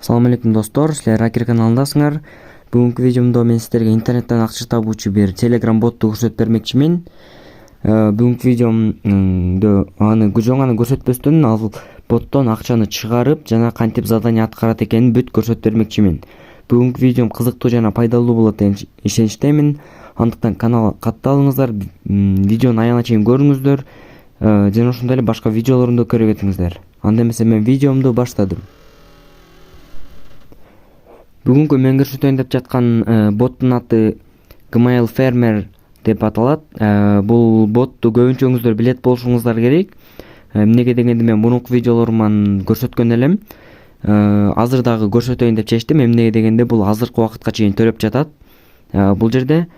Assalamu alaikum достор, силер Акир каналындасыңар. Бүгүнкү видеомдо мен силерге интернеттен акча табуучу бир Telegram ботту көрсөтүп бермекчимин. Бүгүнкү видеомдо аны жоңаны көрсөтпөстөн ал боттон акчаны чыгарып жана кантип задание аткарат экенин бүт көрсөтүп бермекчимин. Бүгүнкү видеом кызыктуу жана пайдалуу болот деп ишеничтемин. Андыктан каналга катталыңыздар, видеону аягына чейин көрүңүздөр жана ошондой эле башка видеолорумду көрө кетиңиздер. Анда эмесе мен видеомду баштадым. Бүгүнкү мен көрсөтөйүн деп жаткан боттун аты Gmail Farmer деп аталат. Бул ботту көбүнчөңүздөр билет болушуңуздар керек. Эмнеге дегенде мен мурунку видеолоруман көрсөткөн элем. Азыр дагы көрсөтөйүн деп чечтим. Эмнеге дегенде бул азыркы убакытка чейин төлөп жатат. Бул жерде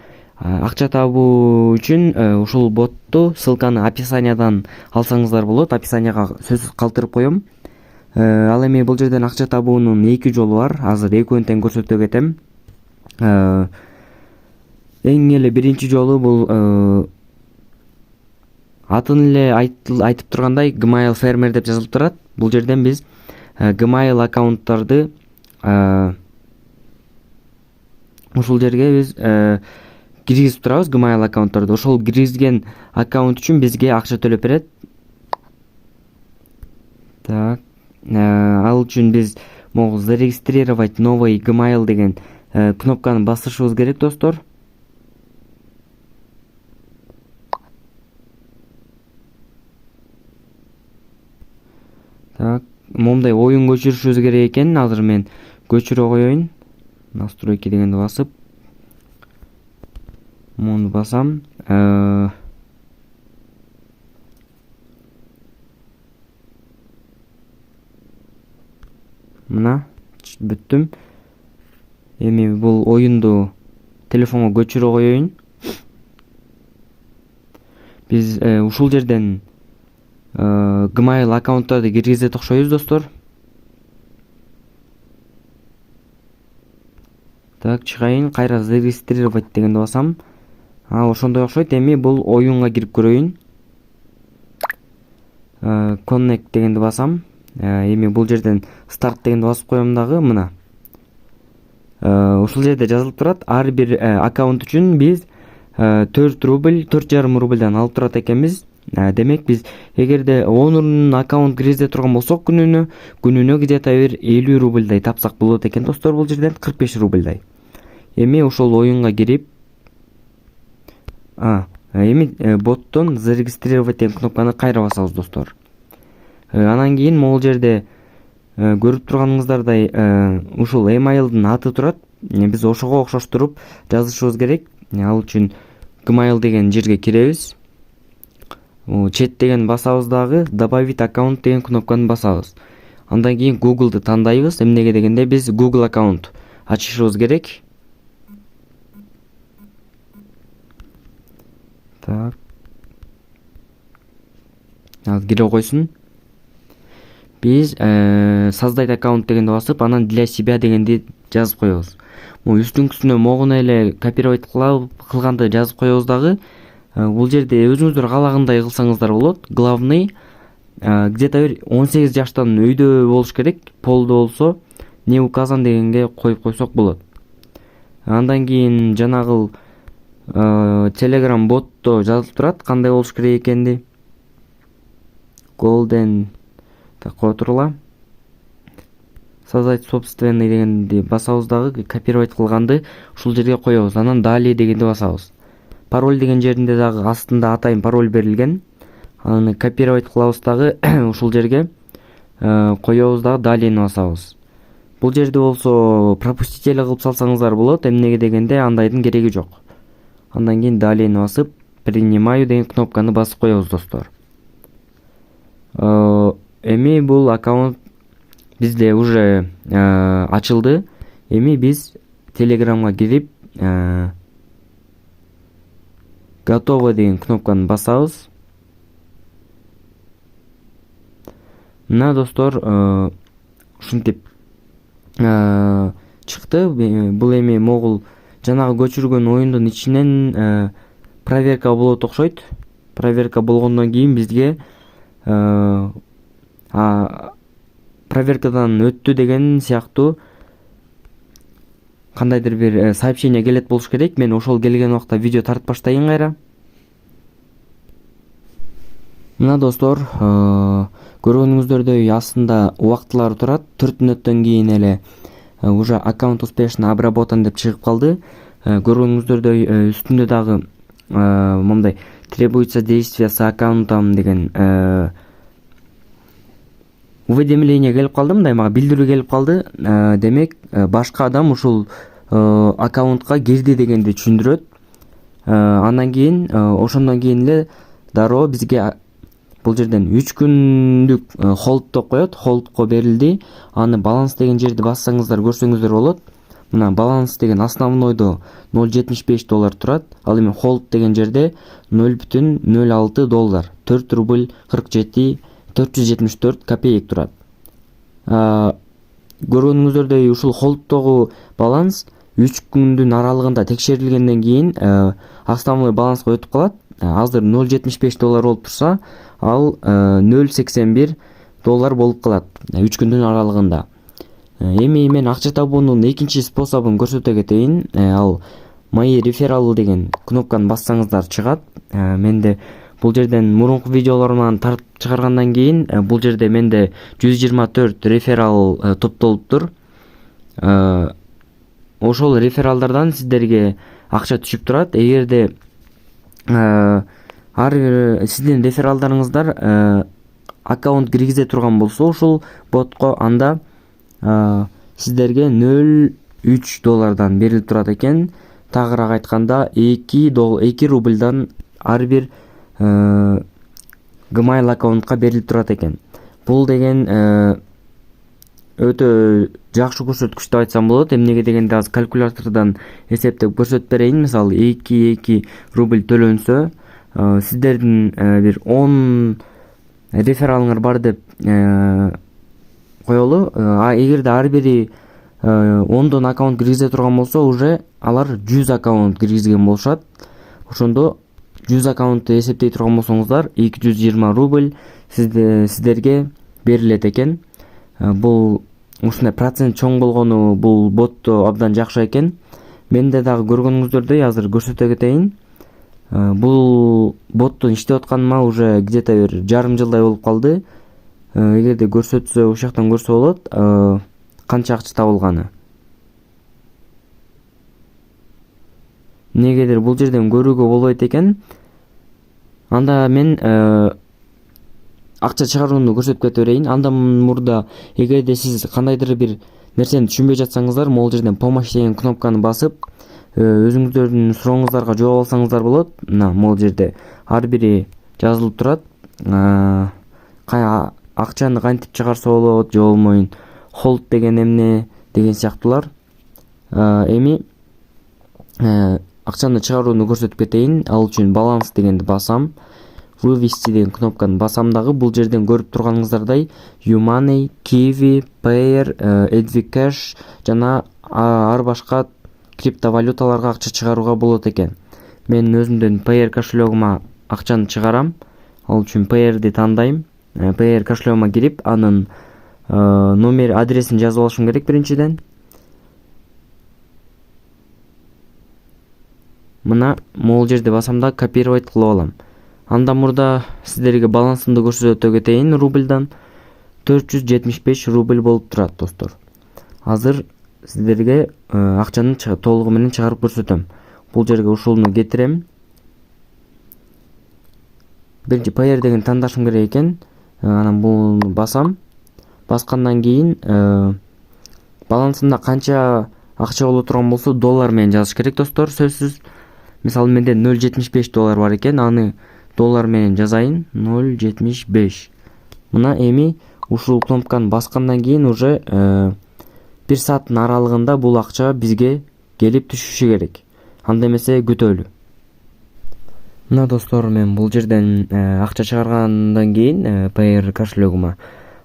акча табуу үчүн ушул ботту ссылканы описаниядан алсаңыздар болот. Описанияга сөзсүз калтырып коем. Ал эми бул жерден акча табуунун эки жолу бар. Азыр экөөнү тең көрсөтө кетем. Эң эле биринчи жолу бул атын эле айтып тургандай Gmail Farmer деп жазылып турат. Бул жерден биз Gmail аккаунттарды ушул жерге биз киргизип турабыз. Gmail аккаунттарды ошол киргизген аккаунт үчүн бизге акча төлөп берет. Так, ал үчүн биз могул зарегистрировать новый Gmail деген кнопканы басышыбыз керек, достор. Так, момундай оюн көчүрүшүбүз керек экен. Азыр мен көчүрө коеюн. Настройки дегенди басып, муну басам. Мына бүттүм. Эми бул оюнду телефонго көчүрө коеюн. Биз ушул жерден Gmail аккаунттарды киргизет окшойбуз, достор. Так, чыгайын, кайра зарегистрировать дегенди басам. Ошондой окшойт. Эми бул оюнга кирип көрөйүн. Connect дегенди басам. Эми бул жерден старт дегенди басып коем дагы. Мына ушул жерде жазылып турат. Ар бир аккаунт үчүн биз 4 рубль, 4,5 рубльдан алып турат экенбиз. Демек биз эгерде 10 аккаунт киргизе турган болсок күнүнө где-то бир 50 рубльдай тапсак болот экен, достор. Бул жерден 45 рубльдай. Эми ошол оюнга кирип эми боттон зарегистрировать деген кнопканы кайра басабыз, достор. Анан кийин могул жерде көрүп турганыңыздардай ушул emailдын аты турат. Биз ошого окшоштуруп жазышыбыз керек. Ал үчүн Gmail деген жерге киребиз. Chat деген басабыз дагы, добавить аккаунт деген кнопканы басабыз. Андан кийин Google'ды тандайбыз. Эмнеге дегенде биз Google аккаунт ачышыбыз керек. Так, ал кире койсун. Биз создать аккаунт дегенди басып, анан для себя дегенди жазып коебуз. Үстүңкүсүнө могуна эле копировать кылганды жазып коебуз дагы. Бул жерде өзүңүздөр каалагандай кылсаңыздар болот. Главный где-то бир 18 жаштан өйдө болуш керек. Полдо болсо не указан дегенге коюп койсок болот. Андан кийин жанагыл Telegram ботто жазылып турат кандай болуш керек экенди. Golden так кое тургула. Создать собственный дегенди басабыз дагы, копировать кылганды ушул жерге коебуз. Анан далее дегенди басабыз. Пароль деген жеринде дагы астында атайын пароль берилген. Аны копировать кылабыз дагы ушул жерге коебуз дагы, далее басабыз. Бул жерде болсо пропустить эле кылып салсаңыздар болот. Эмнеге дегенде андайдын кереги жок. Андан кийин далее басып, принимаю деген кнопканы басып коебуз, достор. Эми бул аккаунт бизде уже ачылды. Эми биз Telegramга кирип готово деген кнопканы басабыз. Мына, достор, ушинтип чыкты. Бул эми могул жанагы көчүргөн оюндун ичинен проверка болот окшойт. Проверка болгондон кийин бизге проверкадан өттү деген сыяктуу кандайдыр бир сообщение келет болуш керек. Мен ошол келген убакта видео тартып баштайын кайра. Мына достор, көргөнүңүздөрдөй астында убактылары турат. 4 мүнөттөн кийин эле уже аккаунт успешно обработан деп чыгып калды. Көргөнүңүздөрдөй үстүндө дагы мындай требуется действие с аккаунтом деген уведомление келип калды, мындай мага билдирүү келип калды. Демек, башка адам ушул аккаунтка кирди дегенди түшүндүрөт. Андан кийин ошондон кийин эле дароо бизге бул жерден 3 күндүк холд деп коет. Холдко берилди. Аны баланс деген жерди бассаңыздар көрсөңүздөр болот. Мына баланс деген основнойдо $0.75 турат. Ал эми холд деген жерде $0.06, 4 рубль 474 копеек турат. Көргөнүңүздөрдөй ушул холдтогу баланс 3 күндүн аралыгында текшерилгенден кийин основной баланска өтүп калат. Азыр $0.75 болуп турса, ал $0.81 болуп калат 3 күндүн аралыгында. Эми мен акча табуунун экинчи способун көрсөтө кетейин. Ал мои рефералы деген кнопканы бассаңыздар чыгат. Менде бул жерден мурунку видеолоруман тартып чыгаргандан кийин бул жерде менде 124 реферал топтолуптур. Ошол рефералдардан сиздерге акча түшүп турат. Эгерде ар бир сиздин рефералдарыңыздар аккаунт киргизе турган болсо ушул ботко, анда сиздерге $0.3 берилип турат экен. Тагыраак айтканда 2 рубльдан ар бир Gmail аккаунтка берилип турат экен. Бул деген өтө жакшы көрсөткүч деп айтсам болот. Эмнеге дегенде азыр калькулятордон эсептеп көрсөтүп берейин. Мисалы 2 рубль төлөнсө, сиздердин бир 10 рефералыңар бар деп коелу. Эгерде ар бири 10 аккаунт киргизе турган болсо, уже алар 100 аккаунт киргизген болушат. Ошондо 100 аккаунтты эсептей турган болсоңуздар, 220 рубль сиздерге берилет экен. Бул ушундай процент чоң болгону бул ботто абдан жакшы экен. Менде дагы көргөнүңүздөрдөй азыр көрсөтө кетейин. Бул боттун иштеп атканыма уже где-то бир жарым жылдай болуп калды. Эгерде көрсөтсө, ошол жактан көрсө болот канча акча табылганы. Негедир бул жерден көрүүгө болбойт экен. Анда мен акча чыгарууну көрсөтүп кете берейин. Андан мурда эгерде сиз кандайдыр бир нерсени түшүнбөй жатсаңыздар, могул жерден помощь деген кнопканы басып, өзүңүздөрдүн сурооңуздарга жооп алсаңыздар болот. Мына могул жерде ар бири жазылып турат. Акчаны кантип чыгарса болот, же болбойн холд деген эмне деген сыяктуулар. Эми акчаны чыгарууну көрсөтүп кетейин. Ал үчүн баланс дегенди басам. Вывести деген кнопканы басам дагы бул жерден көрүп турганыңыздардай YouMoney, Kiwi, Payer, Edvicash жана ар башка криптовалюталарга акча чыгарууга болот экен. Мен өзүмдүн Payer кошелегума акчаны чыгарам. Ал үчүн Payer'ди тандайм. Payer кошелегума кирип, анын номер, адресин жазып алышым керек биринчиден. Мына могул жерде басам да копировать кылып алам. Андан мурда сиздерге балансымды көрсөтө кетейин. Рубльдан 475 рубль болуп турат, достор. Азыр сиздерге акчаны толугу менен чыгарып көрсөтөм. Бул жерге ушуну кетирем. Биринчи Payer деген тандашым керек экен. Анан буну басам. Баскандан кийин балансымда канча акча боло турган болсо доллар менен жазыш керек, достор, сөзсүз. Мисалы менде $0.75 бар экен, аны доллар менен жазайын. 0.75. Мына эми ушул кнопканы баскандан кийин уже 1 сааттын аралыгында бул акча бизге келип түшүшү керек. Анда эмесе күтөлү. Мына достор, мен бул жерден акча чыгаргандан кийин Payer кошелегума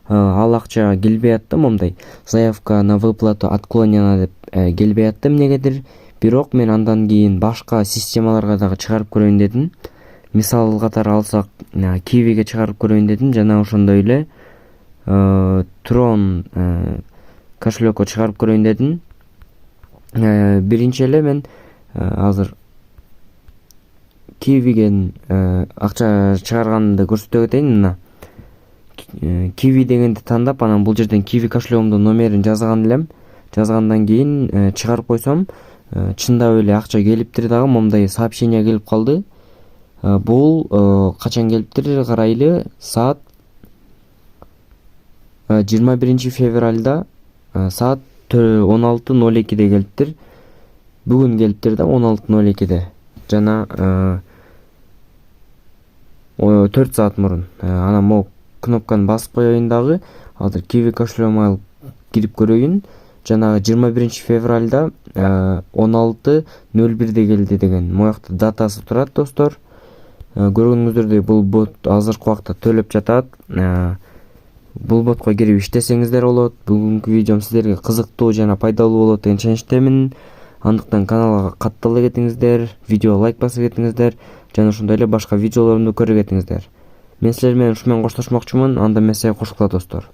ал акча келбей атты, момдай заявка на выплату отклонена деп келбей атты эмнегедир. Бирок мен андан кийин башка системаларга дагы чыгарып көрөйүн дедим. Мисал катары алсак, Kiwi'ге чыгарып көрөйүн дедим, жана ошондой эле Tron кошелекке чыгарып көрөйүн дедим. Биринчи эле мен азыр Kiwi'gen акча чыгарганды көрсөтө кетейин. Мына Kiwi дегенди тандап, анан бул жерден Kiwi кошелегимдин номерин жазган элем. Жазгандан кийин чыгарып койсом, чындап эле акча келиптир дагы, момундай сообщение келип калды. Бул качан келиптир карайлы, саат 21 февралда саат 16:02 келиптир. Бүгүн келиптир да 16:02. Жана 4 саат мурун. Анан могу кнопканы басып коеюн дагы. Азыр Kiwi кошелегиме алып кирип көрөйүн. Жанагы 21 февралда 16:01 келди деген моякта датасы турат, достор. Көргөнүңүздөрдөй бул бот азыркы убакта төлөп жатат. Бул ботко кирип иштесеңиздер болот. Бүгүнкү видеом сиздерге кызыктуу жана пайдалуу болот деген ишеничтемин. Андыктан каналга каттала кетиңиздер, видеого лайк баса кетиңиздер, жана ошондой эле башка видеолорумду көрө кетиңиздер. Мен силер менен ушу менен коштошмокчумун. Анда эмесе кошулгула, достор.